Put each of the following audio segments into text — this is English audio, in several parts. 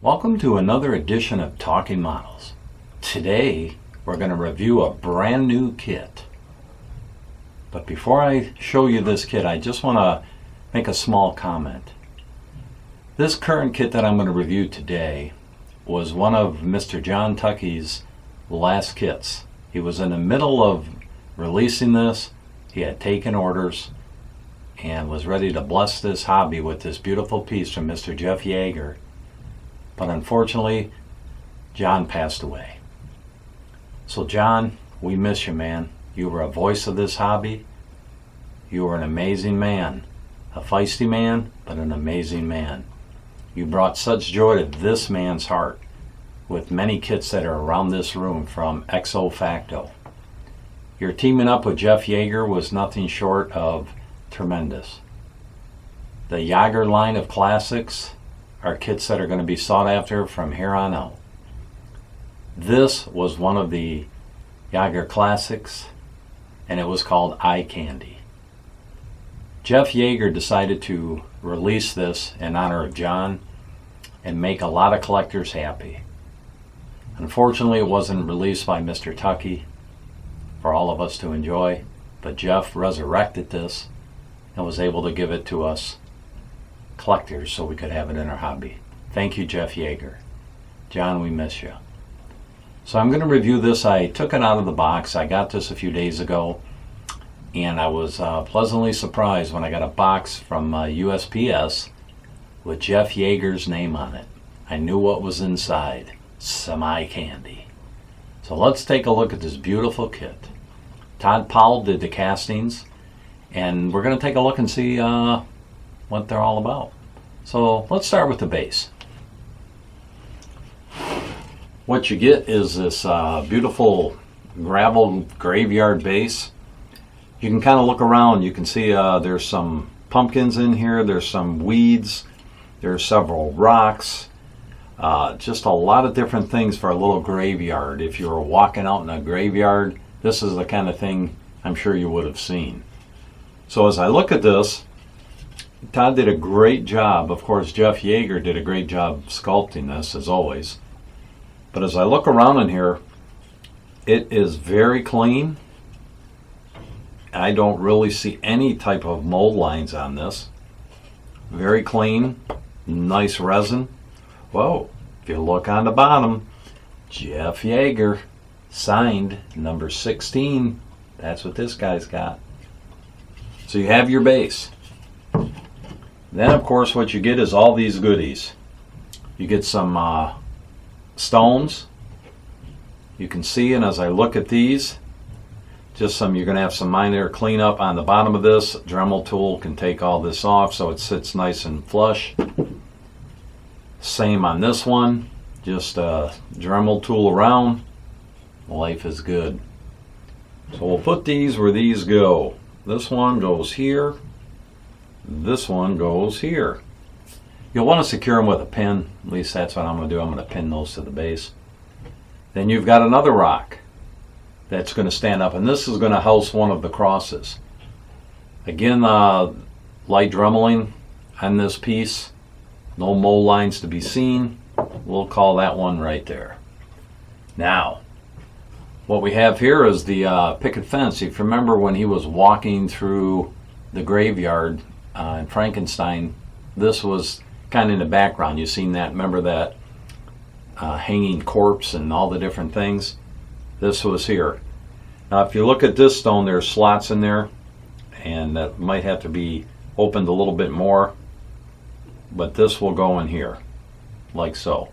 Welcome to another edition of Talking Models. Today we're going to review a brand new kit. But before I show you this kit, I just want to make a small comment. This current kit that I'm going to review today was one of Mr. John Tuckey's last kits. He was in the middle of releasing this. He had taken orders and was ready to bless this hobby with this beautiful piece from Mr. Jeff Yagher. But unfortunately, John passed away. So John, we miss you, man. You were a voice of this hobby. You were an amazing man. A feisty man, but an amazing man. You brought such joy to this man's heart with many kits that are around this room from XO Facto. Your teaming up with Jeff Yagher was nothing short of tremendous. The Yagher line of classics are kits that are going to be sought after from here on out. This was one of the Yagher classics, and it was called Eye Candy. Jeff Yagher decided to release this in honor of John and make a lot of collectors happy. Unfortunately, it wasn't released by Mr. Tuckey for all of us to enjoy, but Jeff resurrected this and was able to give it to us collectors so we could have it in our hobby. Thank you, Jeff Yagher. John, we miss you. So I'm going to review this. I took it out of the box. I got this a few days ago, and I was pleasantly surprised when I got a box from USPS with Jeff Yagher's name on it. I knew what was inside. Some eye candy. So let's take a look at this beautiful kit. Todd Powell did the castings, and we're going to take a look and see what they're all about. So let's start with the base. What you get is this beautiful gravel graveyard base. You can kind of look around. You can see there's some pumpkins in here. There's some weeds. There's several rocks. Just a lot of different things for a little graveyard. If you were walking out in a graveyard, this is the kind of thing I'm sure you would have seen. So as I look at this, Todd did a great job. Of course, Jeff Yagher did a great job sculpting this, as always. But as I look around in here, it is very clean. I don't really see any type of mold lines on this. Very clean, nice resin. Whoa, if you look on the bottom, Jeff Yagher, signed number 16. That's what this guy's got. So you have your base. Then, of course, what you get is all these goodies. You get some stones. You can see, and as I look at these, you're going to have some minor cleanup on the bottom of this. A Dremel tool can take all this off so it sits nice and flush. Same on this one. Just a Dremel tool around. Life is good. So we'll put these where these go. This one goes here. This one goes here. You'll want to secure them with a pin. At least that's what I'm going to do. I'm going to pin those to the base. Then you've got another rock that's going to stand up, and this is going to house one of the crosses. Again, light dremeling on this piece. No mold lines to be seen. We'll call that one right there. Now, what we have here is the picket fence. If you remember when he was walking through the graveyard in Frankenstein, this was kind of in the background. You've seen that. Remember that hanging corpse and all the different things? This was here. Now, if you look at this stone, there's slots in there, and that might have to be opened a little bit more. But this will go in here, like so.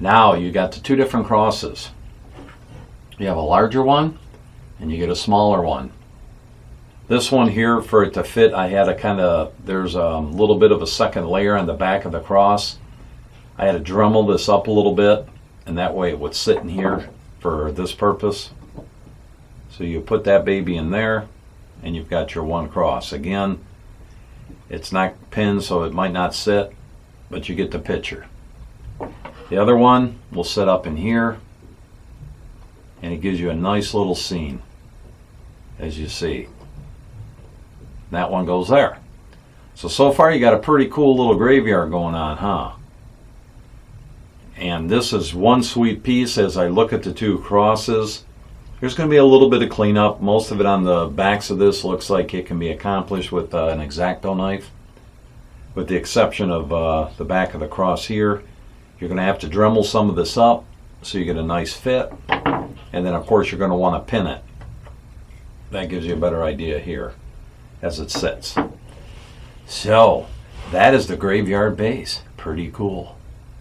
Now you got the two different crosses. You have a larger one, and you get a smaller one. This one here, for it to fit, I had to there's a little bit of a second layer on the back of the cross. I had to Dremel this up a little bit, and that way it would sit in here for this purpose. So you put that baby in there, and you've got your one cross. Again, it's not pinned, so it might not sit, but you get the picture. The other one will sit up in here, and it gives you a nice little scene, as you see. That one goes there. So far you got a pretty cool little graveyard going on, huh? And this is one sweet piece. As I look at the two crosses, there's going to be a little bit of cleanup. Most of it on the backs of this looks like it can be accomplished with an X-Acto knife, with the exception of the back of the cross here. You're going to have to Dremel some of this up so you get a nice fit, and then of course you're going to want to pin it. That gives you a better idea here as it sits. So that is the graveyard base. Pretty cool.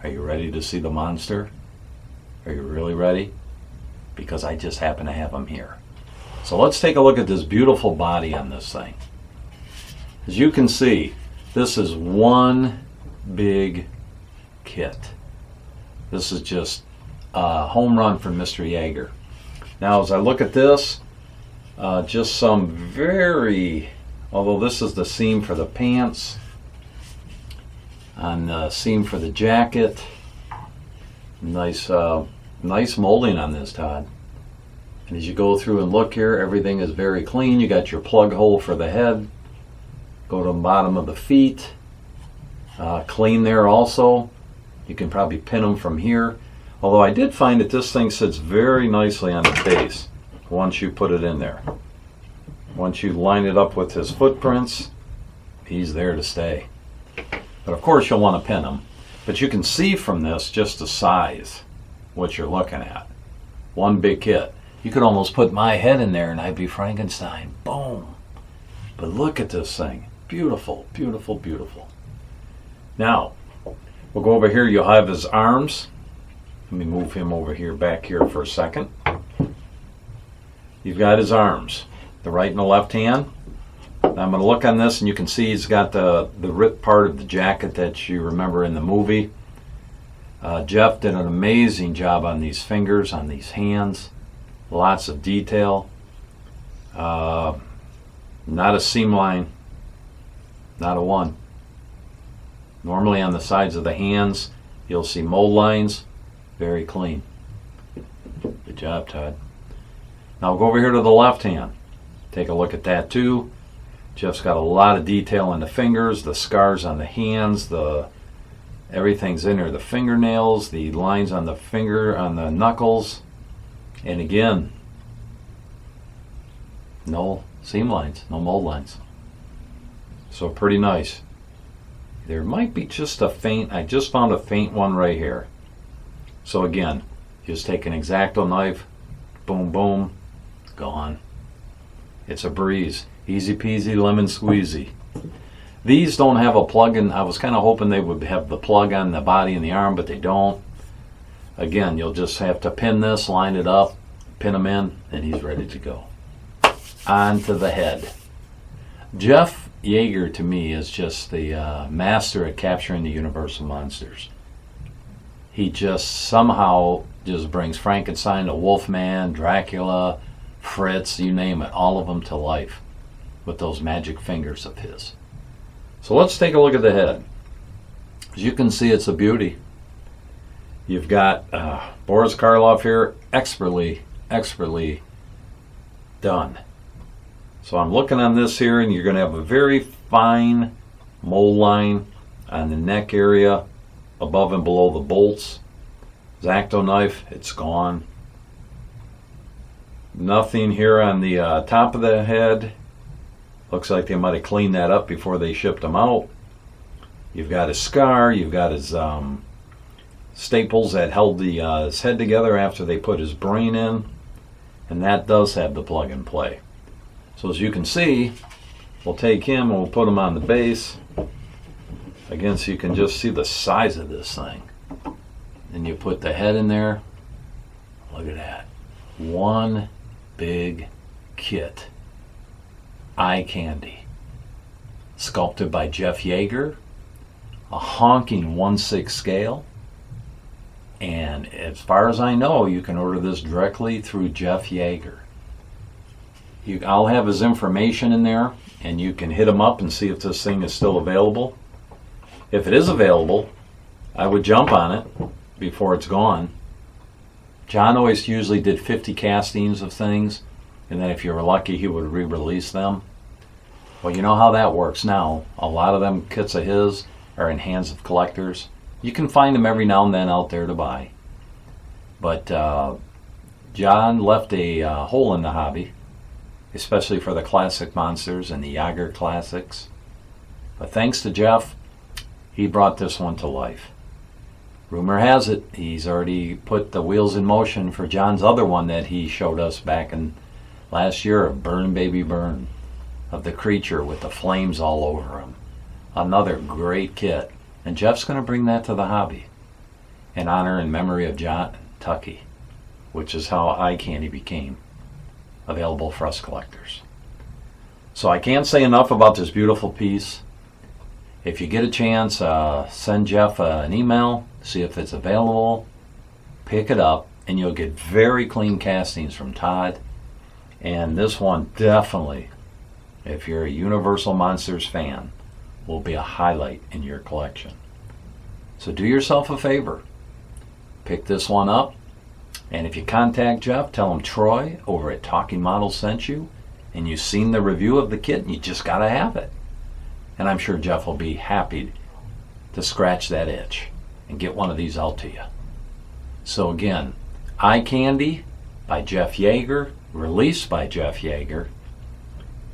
Are you ready to see the monster? Are you really ready? Because I just happen to have them here. So let's take a look at this beautiful body on this thing. As you can see, this is one big kit. This is just a home run for Mr. Yagher. Now as I look at this, just some very, although this is the seam for the pants, on the seam for the jacket, nice molding on this, Todd. And as you go through and look here, everything is very clean. You got your plug hole for the head. Go to the bottom of the feet. Clean there also. You can probably pin them from here. Although I did find that this thing sits very nicely on the base once you put it in there. Once you line it up with his footprints, he's there to stay. But of course you'll want to pin them. But you can see from this just the size, what you're looking at. One big kit. You could almost put my head in there and I'd be Frankenstein. Boom. But look at this thing. Beautiful, beautiful, beautiful. Now, we'll go over here. You'll have his arms. Let me move him over here, back here for a second. You've got his arms, the right and the left hand. Now I'm going to look on this and you can see he's got the ripped part of the jacket that you remember in the movie. Jeff did an amazing job on these fingers, on these hands. Lots of detail. Not a seam line. Not a one. Normally on the sides of the hands, you'll see mold lines. Very clean. Good job, Todd. Now we'll go over here to the left hand. Take a look at that too. Jeff's got a lot of detail in the fingers, the scars on the hands, everything's in there. The fingernails, the lines on the knuckles. And again, no seam lines, no mold lines. So pretty nice. There might be just a faint, I just found a faint one right here. So again, just take an X-Acto knife, boom, boom, gone. It's a breeze. Easy peasy, lemon squeezy. These don't have a plug-in. I was kind of hoping they would have the plug on the body and the arm, but they don't. Again, you'll just have to pin this, line it up, pin him in, and he's ready to go. On to the head. Jeff Yagher, to me, is just the master at capturing the universal monsters. He just somehow just brings Frankenstein, the Wolfman, Dracula, Fritz, you name it, all of them to life with those magic fingers of his. So let's take a look at the head. As you can see, it's a beauty. You've got Boris Karloff here, expertly done. So I'm looking on this here, and you're going to have a very fine mold line on the neck area, above and below the bolts. X-Acto knife, it's gone. Nothing here on the top of the head. Looks like they might have cleaned that up before they shipped him out. You've got his scar, you've got his staples that held his head together after they put his brain in, and that does have the plug and play. So as you can see, we'll take him and we'll put him on the base. Again, so you can just see the size of this thing. Then you put the head in there. Look at that. One big kit. Eye candy. Sculpted by Jeff Yagher. A honking 1/6 scale. And as far as I know, you can order this directly through Jeff Yagher. I'll have his information in there, and you can hit him up and see if this thing is still available. If it is available, I would jump on it before it's gone. John always usually did 50 castings of things, and then if you were lucky, he would re-release them. Well, you know how that works now. A lot of them kits of his are in hands of collectors, You can find them every now and then out there to buy. But John left a hole in the hobby, especially for the classic monsters and the Yagher classics. But thanks to Jeff, he brought this one to life. Rumor has it he's already put the wheels in motion for John's other one that he showed us back in last year, of Burn Baby Burn, of the creature with the flames all over him. Another great kit. And Jeff's going to bring that to the hobby in honor and memory of John Tucky, which is how eye candy became available for us collectors. So I can't say enough about this beautiful piece. If you get a chance, send Jeff an email, see if it's available, pick it up, and you'll get very clean castings from Todd. And this one definitely, if you're a Universal Monsters fan, will be a highlight in your collection. So do yourself a favor, pick this one up, and if you contact Jeff, tell him Troy over at Talking Models sent you, and you've seen the review of the kit, and you just got to have it. And I'm sure Jeff will be happy to scratch that itch and get one of these out to you. So again, Eye Candy by Jeff Yagher, released by Jeff Yagher,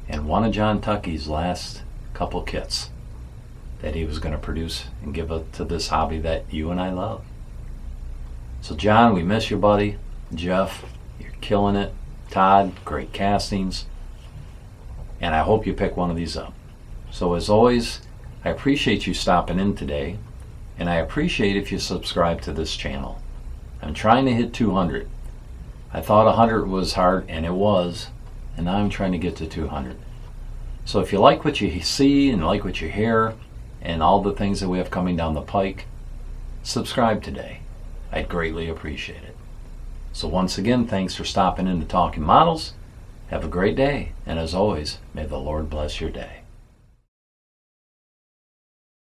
and one of John Tucky's last couple kits that he was going to produce and give it to this hobby that you and I love. So John, we miss you, buddy. Jeff, you're killing it. Todd, great castings. And I hope you pick one of these up. So as always, I appreciate you stopping in today, and I appreciate if you subscribe to this channel. I'm trying to hit 200. I thought 100 was hard, and it was, and now I'm trying to get to 200. So if you like what you see and like what you hear and all the things that we have coming down the pike, subscribe today. I'd greatly appreciate it. So once again, thanks for stopping in to Talking Models. Have a great day, and as always, may the Lord bless your day.